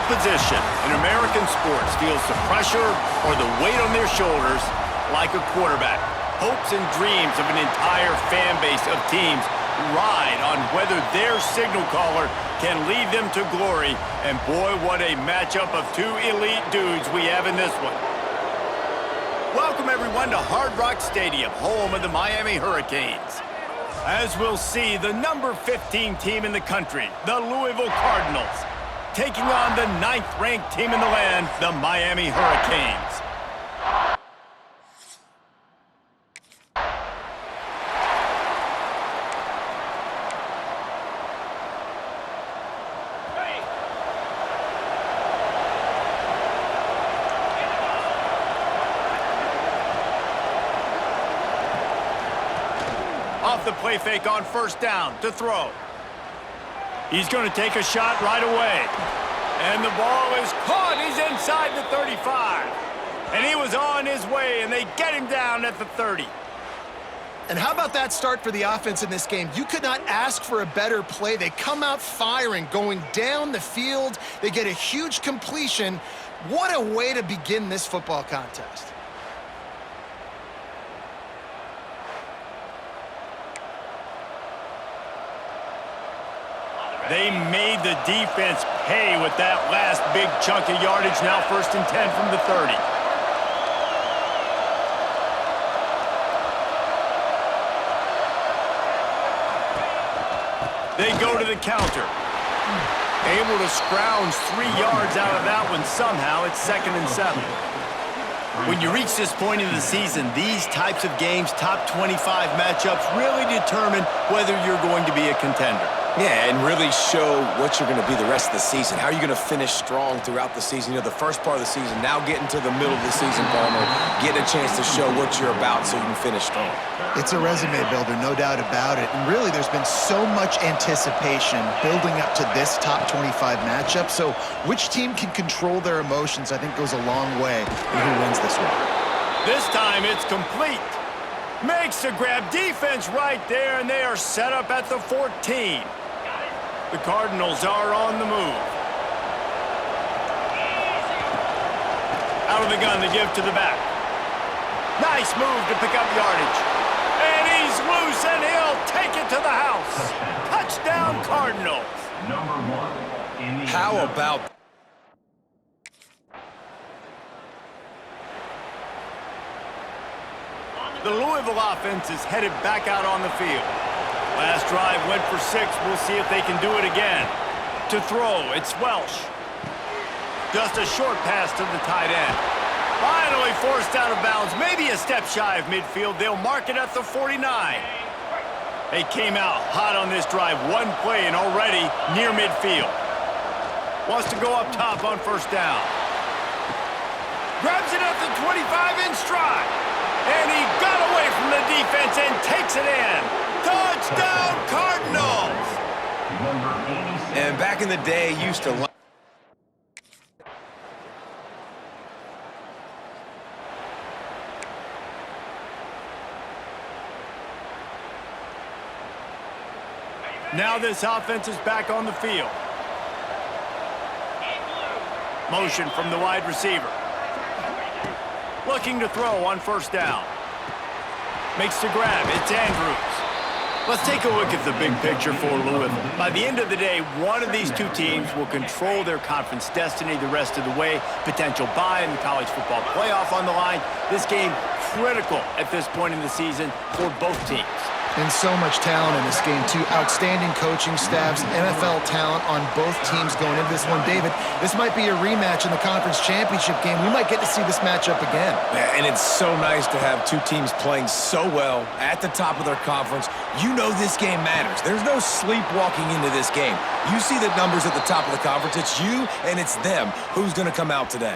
position in American sports feels the pressure or the weight on their shoulders like a quarterback. Hopes and dreams of an entire fan base of teams ride on whether their signal caller can lead them to glory. And boy, what a matchup of two elite dudes we have in this one. Welcome, everyone, to Hard Rock Stadium, home of the Miami Hurricanes. As we'll see, the number 15 team in the country, the Louisville Cardinals, taking on the 9th-ranked team in the land, the Miami Hurricanes. Off the play fake on first down to throw. He's going to take a shot right away. And the ball is caught. He's inside the 35. And he was on his way, and they get him down at the 30. And how about that start for the offense in this game? You could not ask for a better play. They come out firing, going down the field. They get a huge completion. What a way to begin this football contest. They made the defense pay with that last big chunk of yardage. Now 1st and 10 from the 30. They go to the counter. Able to scrounge 3 yards out of that one somehow. It's 2nd and 7. When you reach this point in the season, these types of games, top 25 matchups, really determine whether you're going to be a contender. Yeah, and really show what you're going to be the rest of the season. How are you going to finish strong throughout the season? You know, the first part of the season, now getting to the middle of the season, Palmer, getting a chance to show what you're about so you can finish strong. It's a resume builder, no doubt about it. And really, there's been so much anticipation building up to this top 25 matchup. So which team can control their emotions, I think, goes a long way in who wins this one. This time, it's complete. Makes the grab, defense right there, and they are set up at the 14. The Cardinals are on the move. Out of the gun, they give to the back. Nice move to pick up yardage. And he's loose, and he'll take it to the house. Touchdown, Cardinals. How about... The Louisville offense is headed back out on the field. Last drive went for 6. We'll see if they can do it again. To throw, it's Welsh. Just a short pass to the tight end. Finally forced out of bounds, maybe a step shy of midfield. They'll mark it at the 49. They came out hot on this drive. One play and already near midfield. Wants to go up top on first down. Grabs it at the 25 in stride. And he got away from the defense and takes it in. Touchdown, Cardinals! And back in the day, used to... Now this offense is back on the field. Motion from the wide receiver. Looking to throw on first down. Makes the grab. It's Andrews. Let's take a look at the big picture for Louisville. By the end of the day, one of these two teams will control their conference destiny the rest of the way. Potential bye in the college football playoff on the line. This game critical at this point in the season for both teams. And so much talent in this game, too. Outstanding coaching staffs, NFL talent on both teams going into this one. David, this might be a rematch in the conference championship game. We might get to see this matchup again. Yeah, and it's so nice to have two teams playing so well at the top of their conference. You know this game matters. There's no sleepwalking into this game. You see the numbers at the top of the conference. It's you and it's them. Who's going to come out today?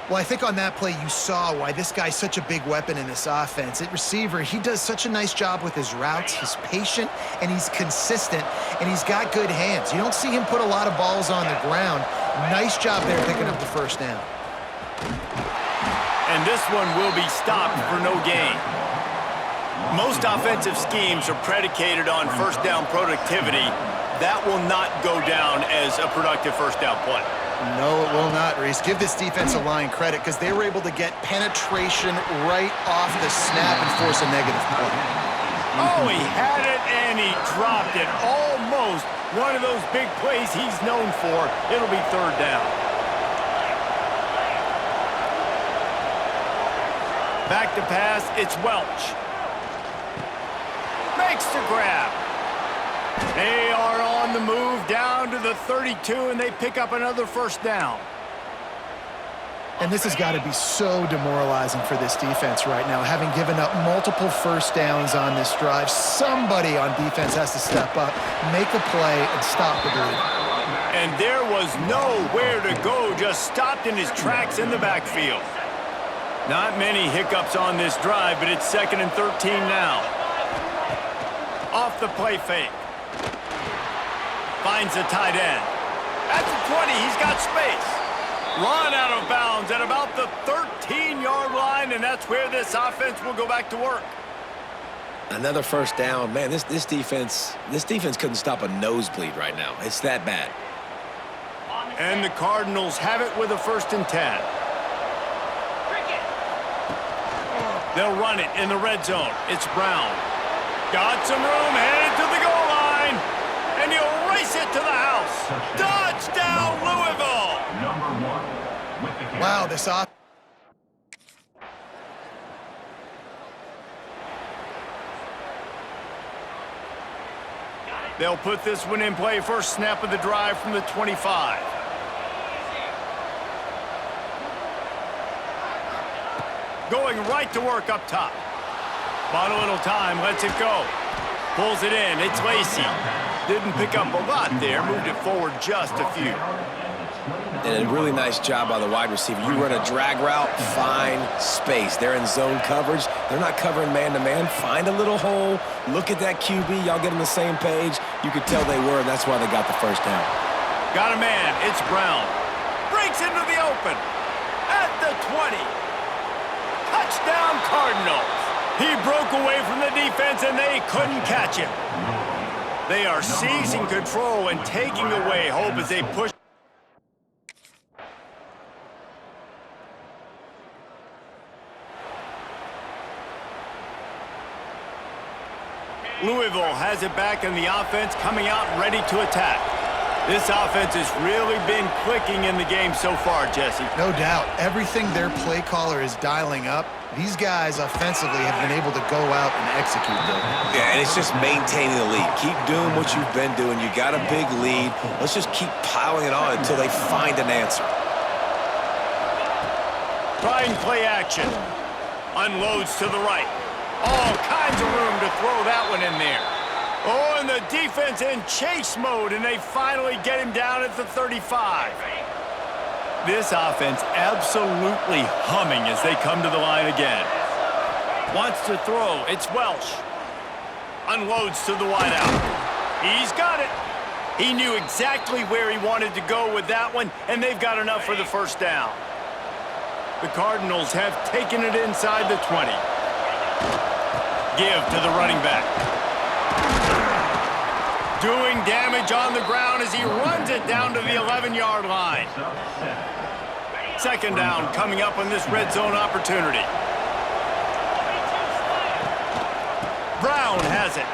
Well, I think on that play you saw why this guy's such a big weapon in this offense. At receiver, he does such a nice job with his routes. He's patient, and he's consistent, and he's got good hands. You don't see him put a lot of balls on the ground. Nice job there picking up the first down. And this one will be stopped for no gain. Most offensive schemes are predicated on first down productivity. That will not go down as a productive first down play. No, it will not, Reese. Give this defensive line credit because they were able to get penetration right off the snap and force a negative play. Oh, he had it and he dropped it. Almost one of those big plays he's known for. It'll be third down. Back to pass, it's Welch. Makes the grab. They are on the move down to the 32, and they pick up another first down. And this has got to be so demoralizing for this defense right now, having given up multiple first downs on this drive. Somebody on defense has to step up, make a play, and stop the bleeding. And there was nowhere to go, just stopped in his tracks in the backfield. Not many hiccups on this drive, but it's 2nd and 13 now. Off the play fake. Finds the tight end. At the 20, he's got space. Run out of bounds at about the 13-yard line, and that's where this offense will go back to work. Another first down. Man, this defense couldn't stop a nosebleed right now. It's that bad. And the Cardinals have it with a 1st and 10. They'll run it in the red zone. It's Brown. Got some room, headed to the goal line, and he'll race it to the house. Touchdown, Louisville! Wow, this offense. They'll put this one in play. First snap of the drive from the 25. Going right to work up top. Bought a little time, lets it go. Pulls it in, it's Lacey. Didn't pick up a lot there, moved it forward just a few. And a really nice job by the wide receiver. You run a drag route, find space. They're in zone coverage. They're not covering man-to-man. Find a little hole. Look at that QB. Y'all get on the same page. You could tell they were, and that's why they got the first down. Got a man. It's Brown. Breaks into the open. At the 20. Touchdown, Cardinals. He broke away from the defense, and they couldn't catch him. They are seizing control and taking away hope as they push. Louisville has it back in the offense, coming out ready to attack. This offense has really been clicking in the game so far, Jesse. No doubt. Everything their play caller is dialing up, these guys offensively have been able to go out and execute them. Yeah, and it's just maintaining the lead. Keep doing what you've been doing. You got a big lead. Let's just keep piling it on until they find an answer. Trying play action. Unloads to the right. All kinds of room to throw that one in there. Oh, and the defense in chase mode, and they finally get him down at the 35. This offense absolutely humming as they come to the line again. Wants to throw. It's Welch. Unloads to the wideout. He's got it. He knew exactly where he wanted to go with that one, and they've got enough for the first down. The Cardinals have taken it inside the 20. Give to the running back. Doing damage on the ground as he runs it down to the 11-yard line. Second down coming up on this red zone opportunity. Brown has it.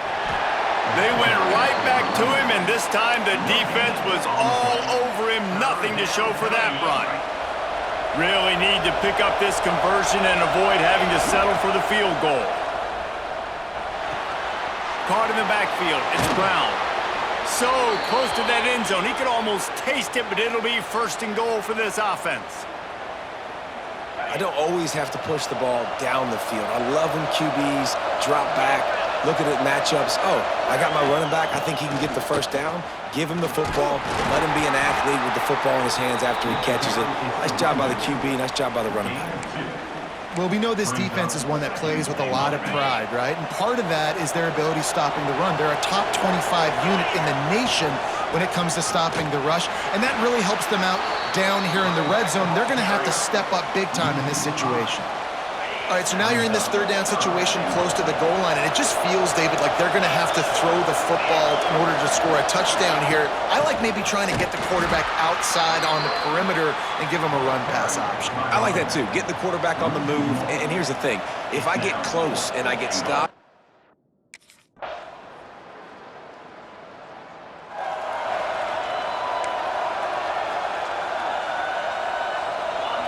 They went right back to him, and this time the defense was all over him. Nothing to show for that run. Really need to pick up this conversion and avoid having to settle for the field goal. Caught in the backfield. It's Brown. So close to that end zone. He could almost taste it, but it'll be first and goal for this offense. I don't always have to push the ball down the field. I love when QBs drop back, look at it matchups. Oh, I got my running back. I think he can get the first down. Give him the football. Let him be an athlete with the football in his hands after he catches it. Nice job by the QB. Nice job by the running back. Well, we know this defense is one that plays with a lot of pride, right? And part of that is their ability stopping the run. They're a top 25 unit in the nation when it comes to stopping the rush, and that really helps them out down here in the red zone. They're going to have to step up big time in this situation. All right, so now you're in this third down situation close to the goal line, and it just feels, David, like they're going to have to throw the football in order to score a touchdown here. I like maybe trying to get the quarterback outside on the perimeter and give him a run-pass option. I like that too. Get the quarterback on the move. And here's the thing. If I get close and I get stopped,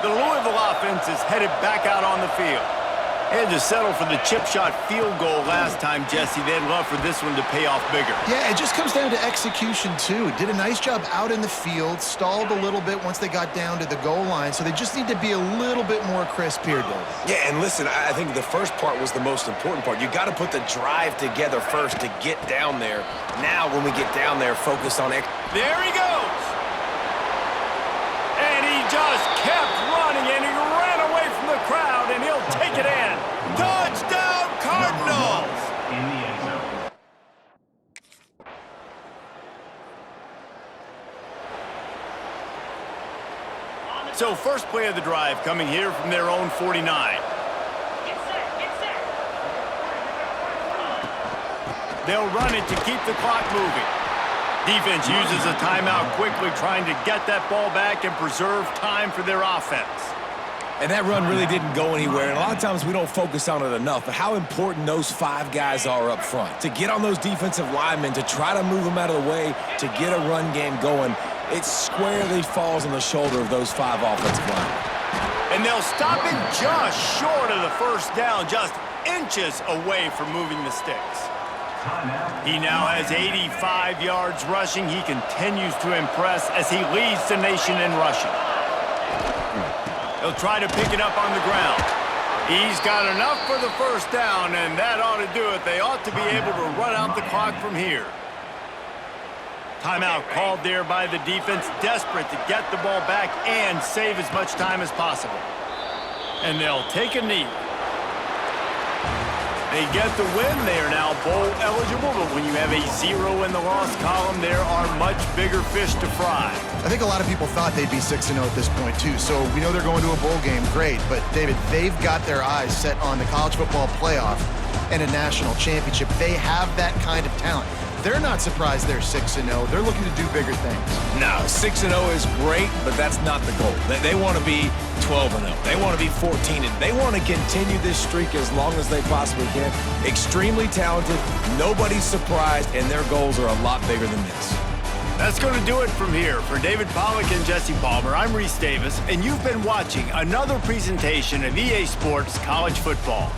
the Louisville offense is headed back out on the field. They had to settle for the chip shot field goal last time, Jesse. They'd love for this one to pay off bigger. Yeah, it just comes down to execution, too. Did a nice job out in the field, stalled a little bit once they got down to the goal line, so they just need to be a little bit more crisp here, David. yeah, and listen, I think the first part was the most important part. You got to put the drive together first to get down there. Now, when we get down there, focus on it. There he goes. And he just kept running, and he ran away from the crowd, and he'll take it in. Touchdown, Cardinals! In the end zone. So first play of the drive coming here from their own 49. They'll run it to keep the clock moving. Defense uses a timeout quickly, trying to get that ball back and preserve time for their offense. And that run really didn't go anywhere, and a lot of times we don't focus on it enough, but how important those 5 guys are up front. To get on those defensive linemen, to try to move them out of the way, to get a run game going, it squarely falls on the shoulder of those 5 offensive linemen. And they'll stop him just short of the first down, just inches away from moving the sticks. He now has 85 yards rushing. He continues to impress as he leads the nation in rushing. He'll try to pick it up on the ground. He's got enough for the first down, and that ought to do it. They ought to be able to run out the clock from here. Timeout called there by the defense, desperate to get the ball back and save as much time as possible. And they'll take a knee. They get the win. They are now bowl eligible, but when you have a 0 in the loss column, there are much bigger fish to fry. I think a lot of people thought they'd be 6-0 at this point, too. So we know they're going to a bowl game. Great. But, David, they've got their eyes set on the college football playoff and a national championship. They have that kind of talent. They're not surprised they're 6-0. They're looking to do bigger things. No, 6-0 is great, but that's not the goal. They want to be 12-0. They want to be 14-0. They want to continue this streak as long as they possibly can. Extremely talented, nobody's surprised, and their goals are a lot bigger than this. That's going to do it from here. For David Pollack and Jesse Palmer, I'm Reese Davis, and you've been watching another presentation of EA Sports College Football.